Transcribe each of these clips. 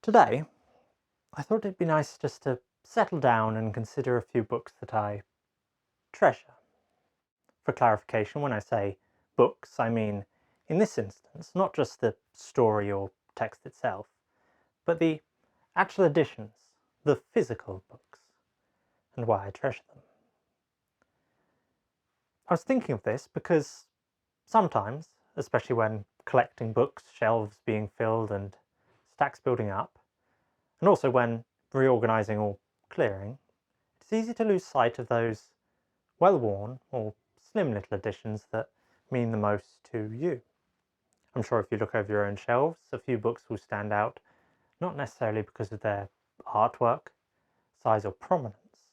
Today, I thought it'd be nice just to settle down and consider a few books that I treasure. For clarification, when I say books, I mean, in this instance, not just the story or text itself, but the actual editions, the physical books, and why I treasure them. I was thinking of this because sometimes, especially when collecting books, shelves being filled and stacks building up, and also when reorganising or clearing, it's easy to lose sight of those well-worn or slim little editions that mean the most to you. I'm sure if you look over your own shelves, a few books will stand out, not necessarily because of their artwork, size or prominence,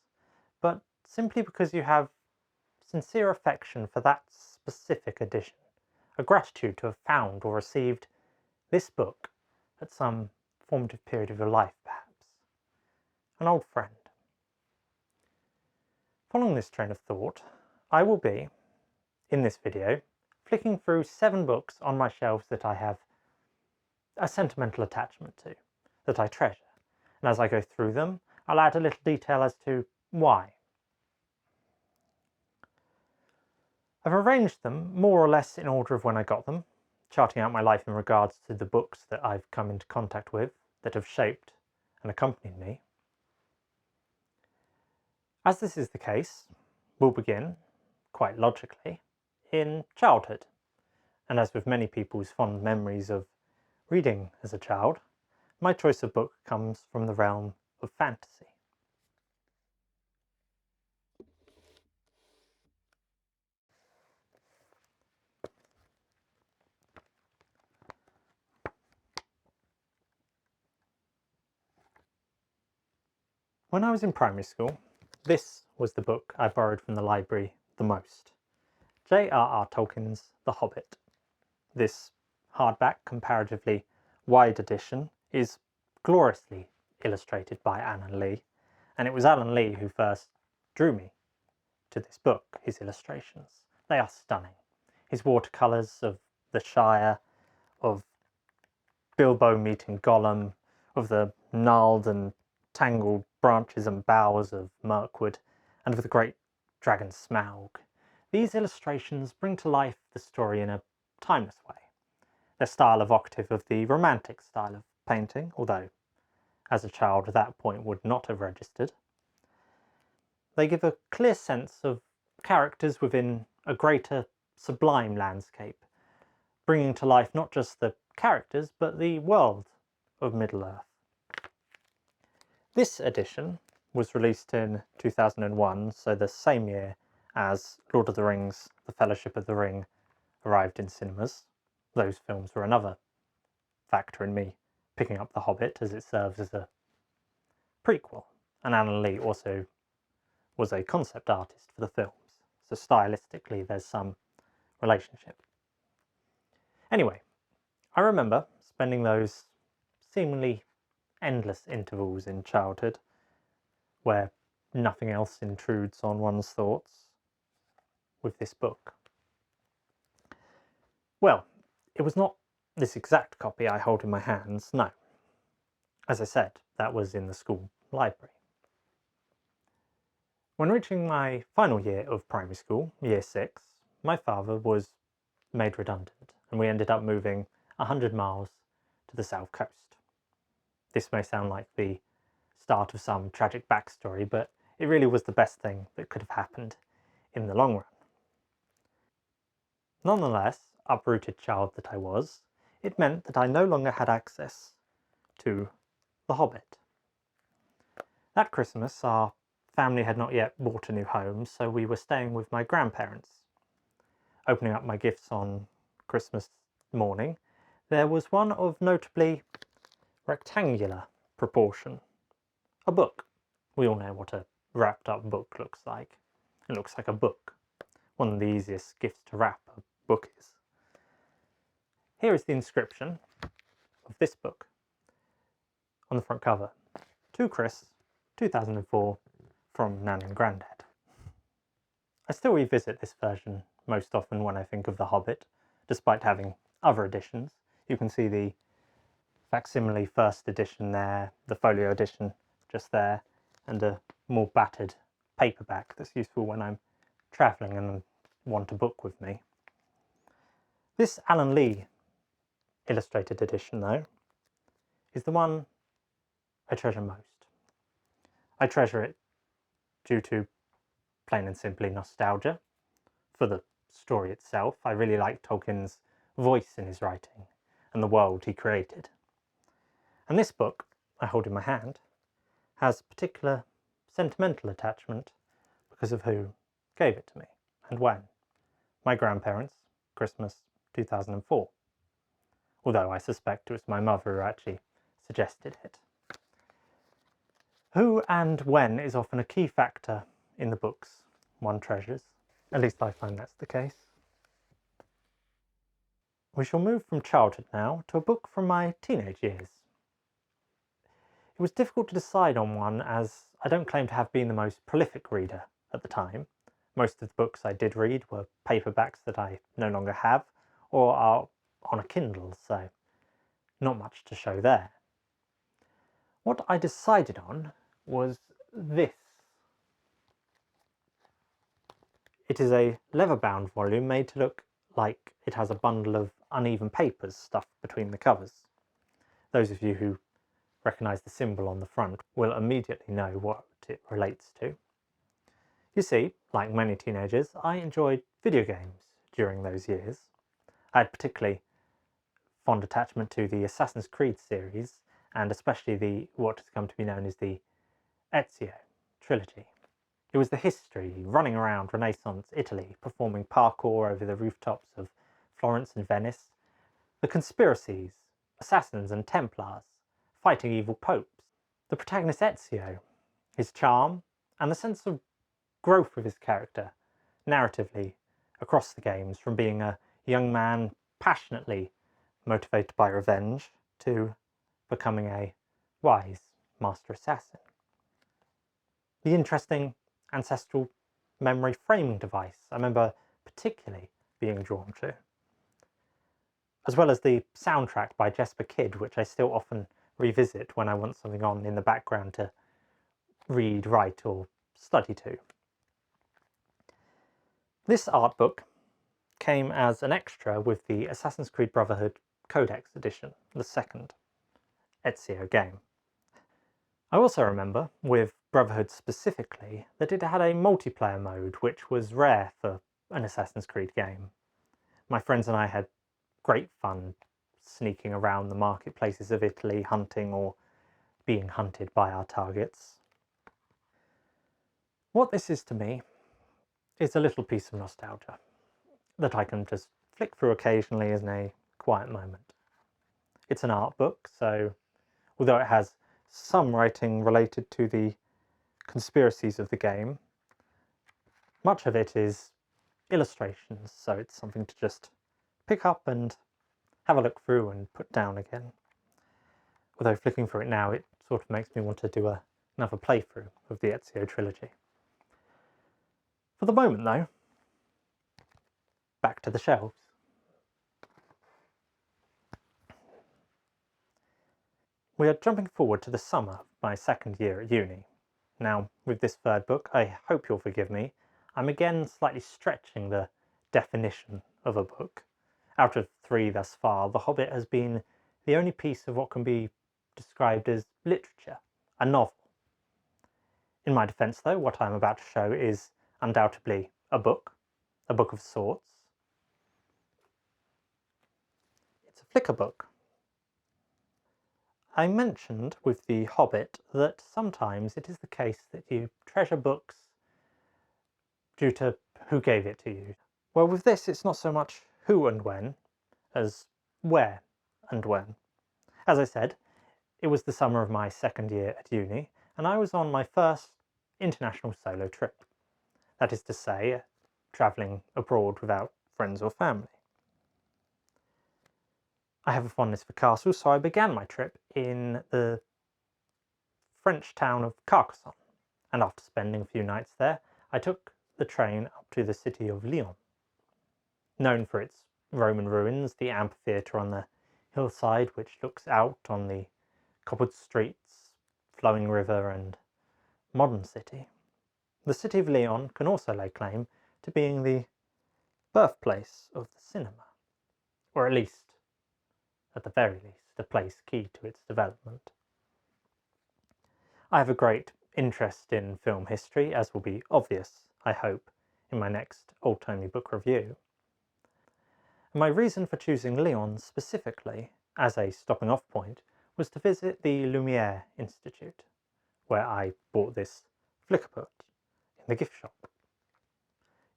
but simply because you have sincere affection for that specific edition, a gratitude to have found or received this book at some formative period of your life, perhaps. An old friend. Following this train of thought, I will be, in this video, flicking through 7 books on my shelves that I have a sentimental attachment to, that I treasure. And as I go through them, I'll add a little detail as to why. I've arranged them more or less in order of when I got them, charting out my life in regards to the books that I've come into contact with, that have shaped and accompanied me. As this is the case, we'll begin, quite logically, in childhood. And as with many people's fond memories of reading as a child, my choice of book comes from the realm of fantasy. When I was in primary school, this was the book I borrowed from the library the most. J.R.R. Tolkien's The Hobbit. This hardback, comparatively wide edition is gloriously illustrated by Alan Lee, and it was Alan Lee who first drew me to this book, his illustrations. They are stunning. His watercolours of the Shire, of Bilbo meeting Gollum, of the gnarled and tangled branches and boughs of Mirkwood, and of the great dragon Smaug. These illustrations bring to life the story in a timeless way. Their style evocative of the romantic style of painting, although as a child that point would not have registered. They give a clear sense of characters within a greater sublime landscape, bringing to life not just the characters but the world of Middle-earth. This edition was released in 2001, so the same year as Lord of the Rings, The Fellowship of the Ring arrived in cinemas. Those films were another factor in me picking up The Hobbit, as it serves as a prequel, and Alan Lee also was a concept artist for the films, so stylistically there's some relationship. Anyway, I remember spending those seemingly endless intervals in childhood where nothing else intrudes on one's thoughts with this book. Well, it was not this exact copy I hold in my hands, no. As I said, that was in the school library. When reaching my final year of primary school, year 6, my father was made redundant and we ended up moving 100 miles to the south coast. This may sound like the start of some tragic backstory, but it really was the best thing that could have happened in the long run. Nonetheless, uprooted child that I was, it meant that I no longer had access to The Hobbit. That Christmas, our family had not yet bought a new home, so we were staying with my grandparents. Opening up my gifts on Christmas morning, there was one of notably rectangular proportion. A book. We all know what a wrapped up book looks like. It looks like a book. One of the easiest gifts to wrap a book is. Here is the inscription of this book on the front cover. To Chris, 2004, from Nan and Grandad. I still revisit this version most often when I think of The Hobbit, despite having other editions. You can see the facsimile first edition there, the folio edition just there, and a more battered paperback that's useful when I'm travelling and want a book with me. This Alan Lee illustrated edition, though, is the one I treasure most. I treasure it due to plain and simply nostalgia for the story itself. I really like Tolkien's voice in his writing and the world he created. And this book I hold in my hand has a particular sentimental attachment because of who gave it to me and when. My grandparents, Christmas 2004. Although I suspect it was my mother who actually suggested it. Who and when is often a key factor in the books one treasures. At least I find that's the case. We shall move from childhood now to a book from my teenage years. It was difficult to decide on one, as I don't claim to have been the most prolific reader at the time. Most of the books I did read were paperbacks that I no longer have, or are on a Kindle, so not much to show there. What I decided on was this. It is a leather-bound volume made to look like it has a bundle of uneven papers stuffed between the covers. Those of you who recognise the symbol on the front will immediately know what it relates to. You see, like many teenagers, I enjoyed video games during those years. I had particularly fond attachment to the Assassin's Creed series, and especially the what has come to be known as the Ezio trilogy. It was the history, running around Renaissance Italy, performing parkour over the rooftops of Florence and Venice, the conspiracies, assassins and Templars, fighting evil popes, the protagonist Ezio, his charm, and the sense of growth of his character, narratively, across the games, from being a young man passionately motivated by revenge to becoming a wise master assassin. The interesting ancestral memory framing device I remember particularly being drawn to, as well as the soundtrack by Jesper Kyd, which I still often revisit when I want something on in the background to read, write or study to. This art book came as an extra with the Assassin's Creed Brotherhood Codex edition, the second Ezio game. I also remember, with Brotherhood specifically, that it had a multiplayer mode which was rare for an Assassin's Creed game. My friends and I had great fun sneaking around the marketplaces of Italy, hunting or being hunted by our targets. What this is to me is a little piece of nostalgia that I can just flick through occasionally in a quiet moment. It's an art book, so although it has some writing related to the conspiracies of the game, much of it is illustrations, so it's something to just pick up and have a look through and put down again. Although flicking through it now, it sort of makes me want to do another playthrough of the Ezio trilogy. For the moment though, back to the shelves. We are jumping forward to the summer of my second year at uni. Now, with this third book, I hope you'll forgive me, I'm again slightly stretching the definition of a book. Out of 3 thus far, The Hobbit has been the only piece of what can be described as literature, a novel. In my defence though, what I'm about to show is undoubtedly a book of sorts. It's a flicker book. I mentioned with The Hobbit that sometimes it is the case that you treasure books due to who gave it to you. Well, with this it's not so much who and when as where and when. As I said, it was the summer of my second year at uni and I was on my first international solo trip. That is to say, travelling abroad without friends or family. I have a fondness for castles, so I began my trip in the French town of Carcassonne, and after spending a few nights there, I took the train up to the city of Lyon. Known for its Roman ruins, the amphitheatre on the hillside which looks out on the cobbled streets, flowing river and modern city. The city of Lyon can also lay claim to being the birthplace of the cinema, or at the very least, a place key to its development. I have a great interest in film history, as will be obvious, I hope, in my next old-timey book review. And my reason for choosing Lyon specifically as a stopping off point was to visit the Lumiere Institute, where I bought this flickerbook in the gift shop.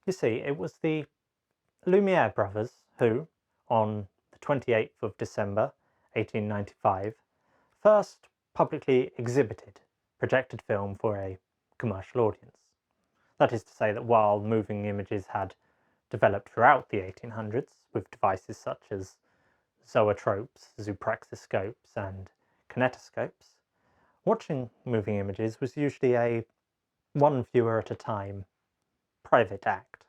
You see, it was the Lumiere brothers who, on the 28th of December 1895, first publicly exhibited projected film for a commercial audience. That is to say that while moving images had developed throughout the 1800s with devices such as zoetropes, zoopraxiscopes and kinetoscopes, watching moving images was usually a one viewer at a time private act.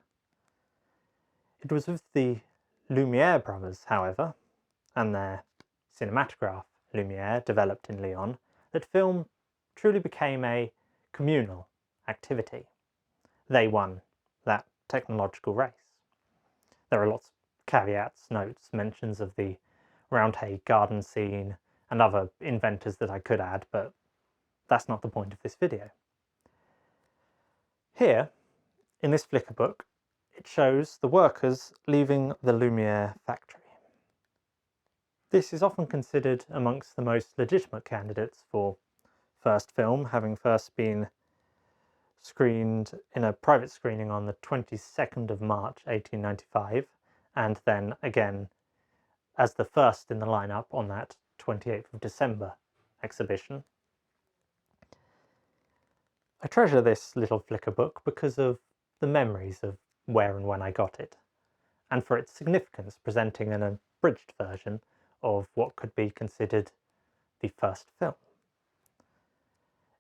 It was with the Lumiere brothers, however, and their cinematograph Lumiere developed in Lyon, that film truly became a communal activity. They won that technological race. There are lots of caveats, notes, mentions of the Roundhay garden scene and other inventors that I could add, but that's not the point of this video. Here, in this flicker book, it shows the workers leaving the Lumiere factory. This is often considered amongst the most legitimate candidates for first film, having first been screened in a private screening on the 22nd of March 1895, and then again as the first in the lineup on that 28th of December exhibition. I treasure this little flicker book because of the memories of where and when I got it, and for its significance presenting an abridged version of what could be considered the first film.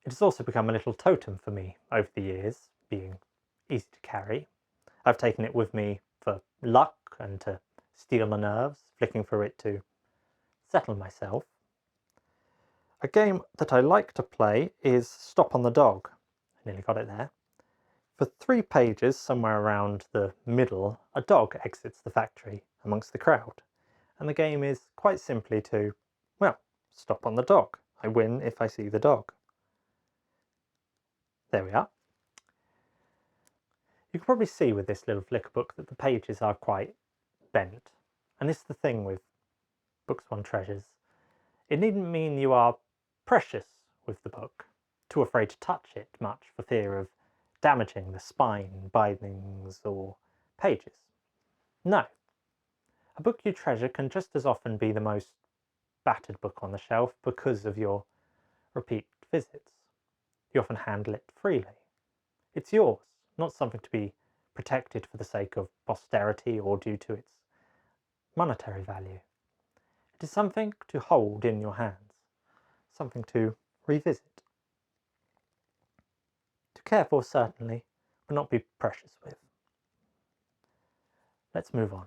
It has also become a little totem for me over the years, being easy to carry. I've taken it with me for luck and to steel the nerves, flicking through it to settle myself. A game that I like to play is Stop on the Dog. I nearly got it there. For 3 pages, somewhere around the middle, a dog exits the factory amongst the crowd. And the game is quite simply to, well, stop on the dog. I win if I see the dog. There we are. You can probably see with this little flicker book that the pages are quite bent. And this is the thing with books one treasures. It needn't mean you are precious with the book, too afraid to touch it much for fear of damaging the spine, bindings or pages. No. A book you treasure can just as often be the most battered book on the shelf because of your repeat visits. You often handle it freely. It's yours, not something to be protected for the sake of posterity or due to its monetary value. It is something to hold in your hands, something to revisit. To care for, certainly, but not be precious with. Let's move on.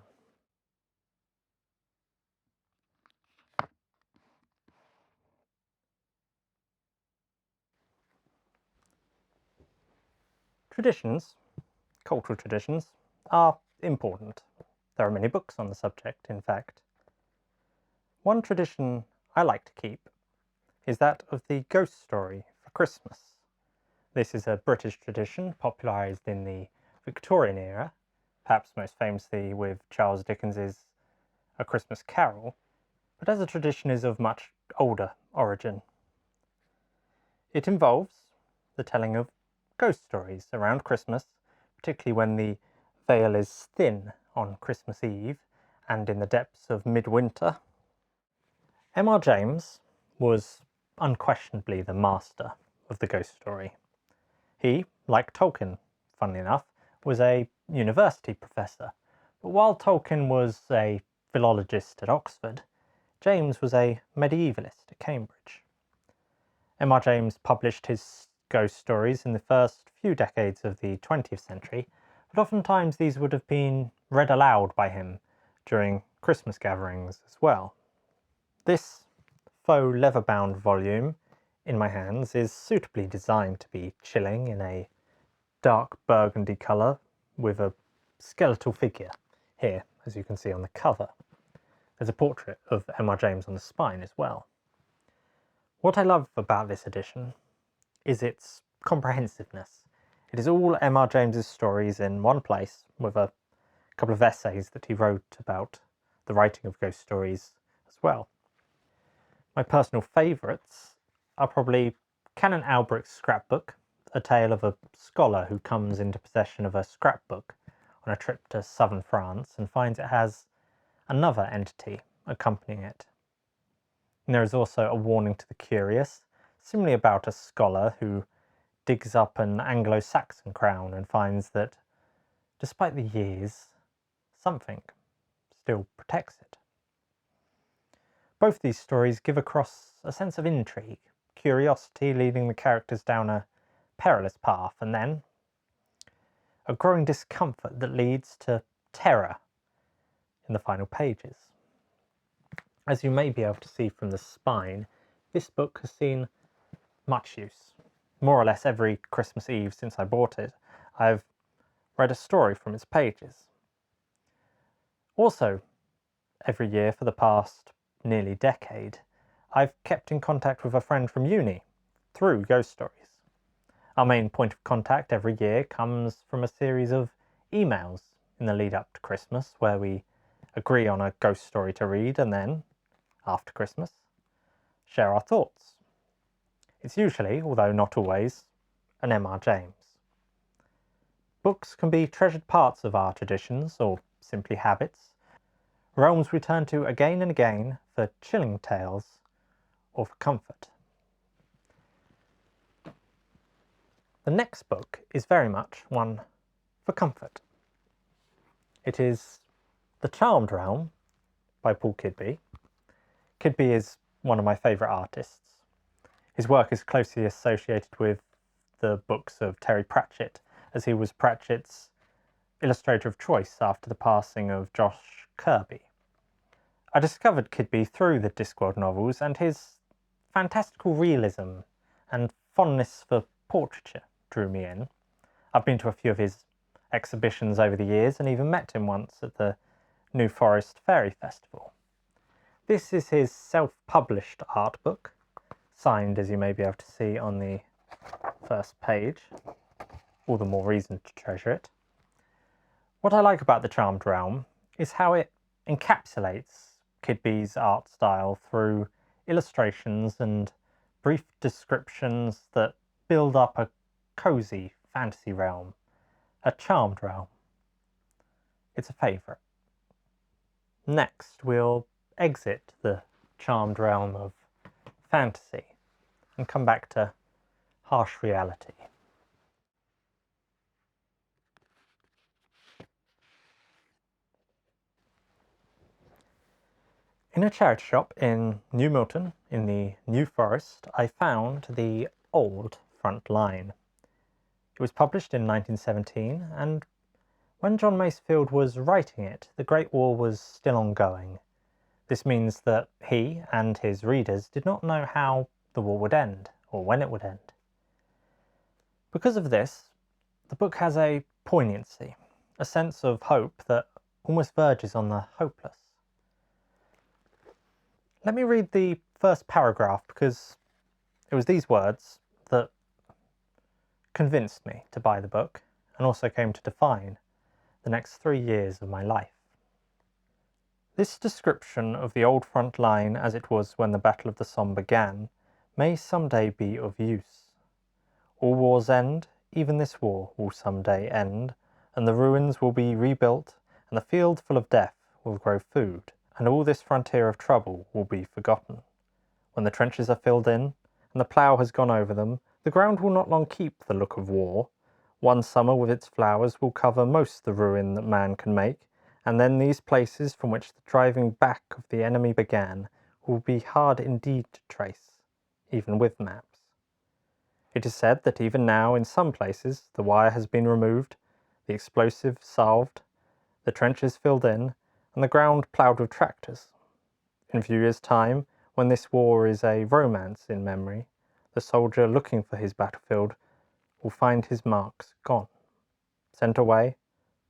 Traditions, cultural traditions, are important. There are many books on the subject, in fact. One tradition I like to keep is that of the ghost story for Christmas. This is a British tradition popularised in the Victorian era, perhaps most famously with Charles Dickens's A Christmas Carol, but as a tradition is of much older origin. It involves the telling of ghost stories around Christmas, particularly when the veil is thin on Christmas Eve and in the depths of midwinter. M.R. James was unquestionably the master of the ghost story. He, like Tolkien, funnily enough, was a university professor, but while Tolkien was a philologist at Oxford, James was a medievalist at Cambridge. M.R. James published his ghost stories in the first few decades of the 20th century, but oftentimes these would have been read aloud by him during Christmas gatherings as well. This faux leather-bound volume in my hands is suitably designed to be chilling in a dark burgundy colour with a skeletal figure here, as you can see on the cover. There's a portrait of M.R. James on the spine as well. What I love about this edition is its comprehensiveness. It is all M.R. James's stories in one place, with a couple of essays that he wrote about the writing of ghost stories as well. My personal favourites are probably Canon Albrecht's scrapbook, a tale of a scholar who comes into possession of a scrapbook on a trip to southern France and finds it has another entity accompanying it. And there is also a warning to the curious, similarly about a scholar who digs up an Anglo-Saxon crown and finds that, despite the years, something still protects it. Both these stories give across a sense of intrigue, curiosity leading the characters down a perilous path, and then a growing discomfort that leads to terror in the final pages. As you may be able to see from the spine, this book has seen much use. More or less every Christmas Eve since I bought it, I've read a story from its pages. Also, every year for the past nearly decade, I've kept in contact with a friend from uni through ghost stories. Our main point of contact every year comes from a series of emails in the lead up to Christmas where we agree on a ghost story to read and then, after Christmas, share our thoughts. It's usually, although not always, an M.R. James. Books can be treasured parts of our traditions or simply habits, realms we turn to again and again for chilling tales or for comfort. The next book is very much one for comfort. It is The Charmed Realm by Paul Kidby. Kidby is one of my favourite artists. His work is closely associated with the books of Terry Pratchett, as he was Pratchett's illustrator of choice after the passing of Josh Kirby. I discovered Kidby through the Discworld novels, and his fantastical realism and fondness for portraiture drew me in. I've been to a few of his exhibitions over the years and even met him once at the New Forest Fairy Festival. This is his self-published art book, signed as you may be able to see on the first page. All the more reason to treasure it. What I like about The Charmed Realm is how it encapsulates Kidby's art style through illustrations and brief descriptions that build up a cosy fantasy realm, a charmed realm. It's a favourite. Next, we'll exit the charmed realm of fantasy and come back to harsh reality. In a charity shop in New Milton, in the New Forest, I found the old Front Line. It was published in 1917, and when John Masefield was writing it, the Great War was still ongoing. This means that he and his readers did not know how the war would end, or when it would end. Because of this, the book has a poignancy, a sense of hope that almost verges on the hopeless. Let me read the first paragraph because it was these words that convinced me to buy the book and also came to define the next 3 years of my life. This description of the old front line as it was when the Battle of the Somme began may someday be of use. All wars end, even this war will someday end, and the ruins will be rebuilt, and the field full of death will grow food, and all this frontier of trouble will be forgotten. When the trenches are filled in, and the plough has gone over them, the ground will not long keep the look of war. One summer with its flowers will cover most the ruin that man can make, and then these places from which the driving back of the enemy began will be hard indeed to trace, even with maps. It is said that even now in some places the wire has been removed, the explosive salved, the trenches filled in, and the ground ploughed with tractors. In a few years' time, When this war is a romance in memory, the soldier looking for his battlefield will find his marks gone. Sent away,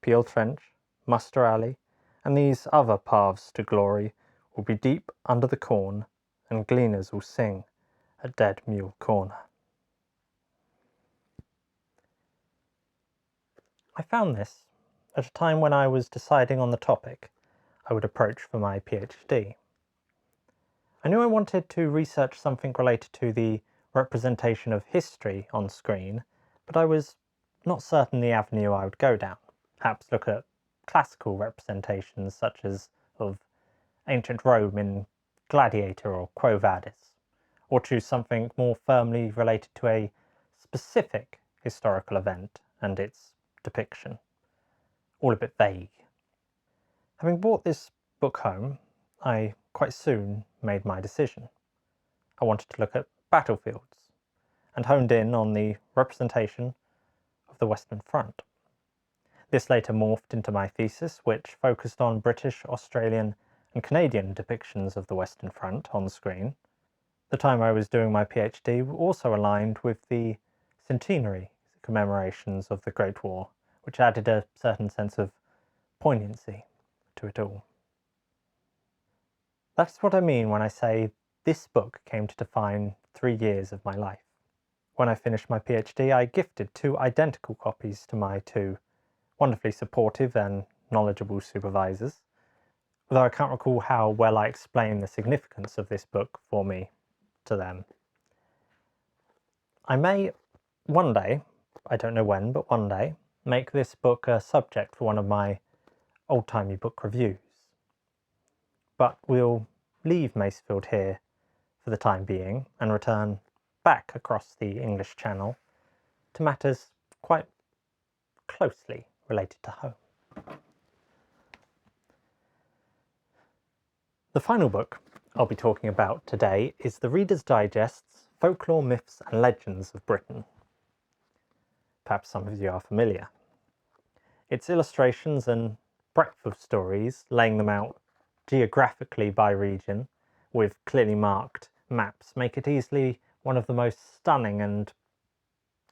Peel Trench, Muster Alley, and these other paths to glory will be deep under the corn, and gleaners will sing at Dead Mule Corner. I found this at a time when I was deciding on the topic I would approach for my PhD. I knew I wanted to research something related to the representation of history on screen, but I was not certain the avenue I would go down. Perhaps look at classical representations such as of ancient Rome in Gladiator or Quo Vadis, or choose something more firmly related to a specific historical event and its depiction. All a bit vague. Having brought this book home, I quite soon made my decision. I wanted to look at battlefields, and honed in on the representation of the Western Front. This later morphed into my thesis, which focused on British, Australian and Canadian depictions of the Western Front on screen. The time I was doing my PhD also aligned with the centenary commemorations of the Great War, which added a certain sense of poignancy to it all. That's what I mean when I say this book came to define 3 years of my life. When I finished my PhD, I gifted 2 identical copies to my 2 wonderfully supportive and knowledgeable supervisors, although I can't recall how well I explained the significance of this book for me to them. I may one day, I don't know when, but one day, make this book a subject for one of my old-timey book reviews. But we'll leave Macefield here for the time being and return back across the English Channel to matters quite closely related to home. The final book I'll be talking about today is the Reader's Digest's Folklore, Myths and Legends of Britain. Perhaps some of you are familiar. Its illustrations and breadth of stories, laying them out geographically by region with clearly marked maps, make it easily one of the most stunning and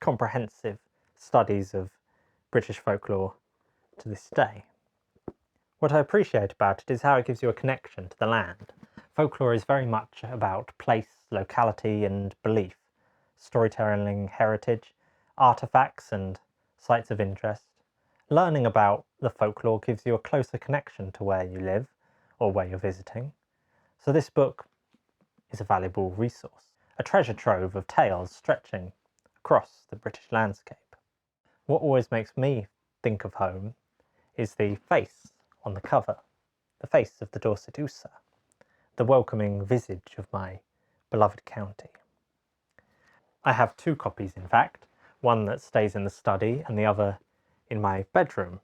comprehensive studies of British folklore to this day. What I appreciate about it is how it gives you a connection to the land. Folklore is very much about place, locality and belief, storytelling heritage, artefacts and sites of interest. Learning about the folklore gives you a closer connection to where you live or where you're visiting. So this book is a valuable resource, a treasure trove of tales stretching across the British landscape. What always makes me think of home is the face on the cover, the face of the Dorset Ooser, the welcoming visage of my beloved county. I have 2 copies in fact, one that stays in the study and the other in my bedroom.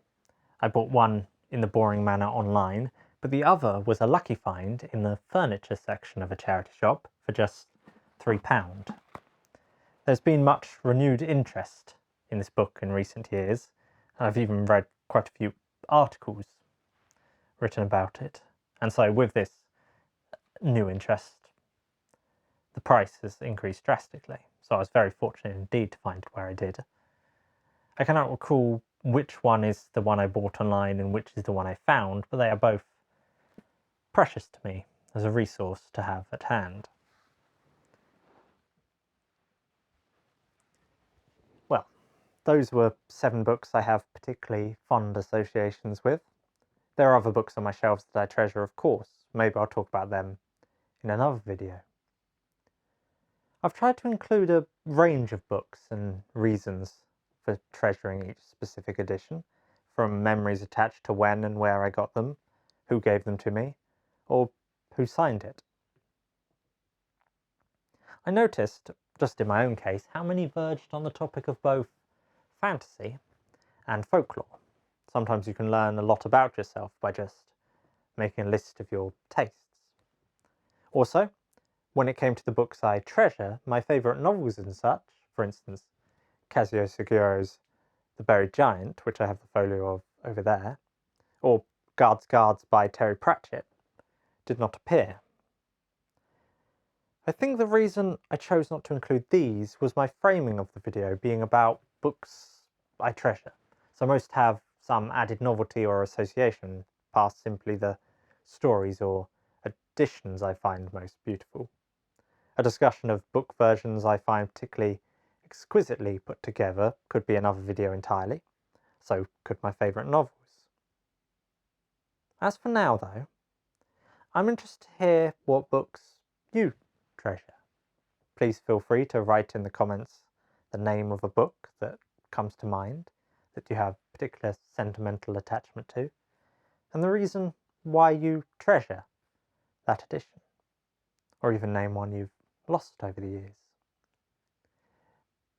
I bought one in the boring manner online, but the other was a lucky find in the furniture section of a charity shop for just £3. There's been much renewed interest in this book in recent years, and I've even read quite a few articles written about it, and so with this new interest, the price has increased drastically, so I was very fortunate indeed to find it where I did. I cannot recall which one is the one I bought online and which is the one I found, but they are both precious to me as a resource to have at hand. Well, those were 7 books I have particularly fond associations with. There are other books on my shelves that I treasure, of course. Maybe I'll talk about them in another video. I've tried to include a range of books and reasons for treasuring each specific edition, from memories attached to when and where I got them, who gave them to me, or who signed it. I noticed, just in my own case, how many verged on the topic of both fantasy and folklore. Sometimes you can learn a lot about yourself by just making a list of your tastes. Also, when it came to the books I treasure, my favourite novels and such, for instance, Kazuo Seguro's The Buried Giant, which I have the folio of over there, or Guards by Terry Pratchett, did not appear. I think the reason I chose not to include these was my framing of the video being about books I treasure. So most have some added novelty or association past simply the stories or editions I find most beautiful. A discussion of book versions I find particularly exquisitely put together could be another video entirely. So could my favourite novels. As for now though, I'm interested to hear what books you treasure. Please feel free to write in the comments the name of a book that comes to mind that you have particular sentimental attachment to, and the reason why you treasure that edition, or even name one you've lost over the years.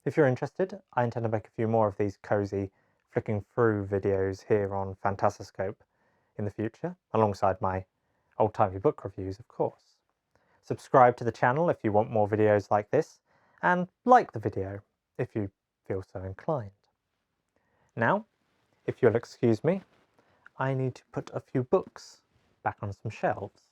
If you're interested, I intend to make a few more of these cosy flicking through videos here on Phantasoscope in the future, alongside my old-timey book reviews, of course. Subscribe to the channel if you want more videos like this, and like the video if you feel so inclined. Now, if you'll excuse me, I need to put a few books back on some shelves.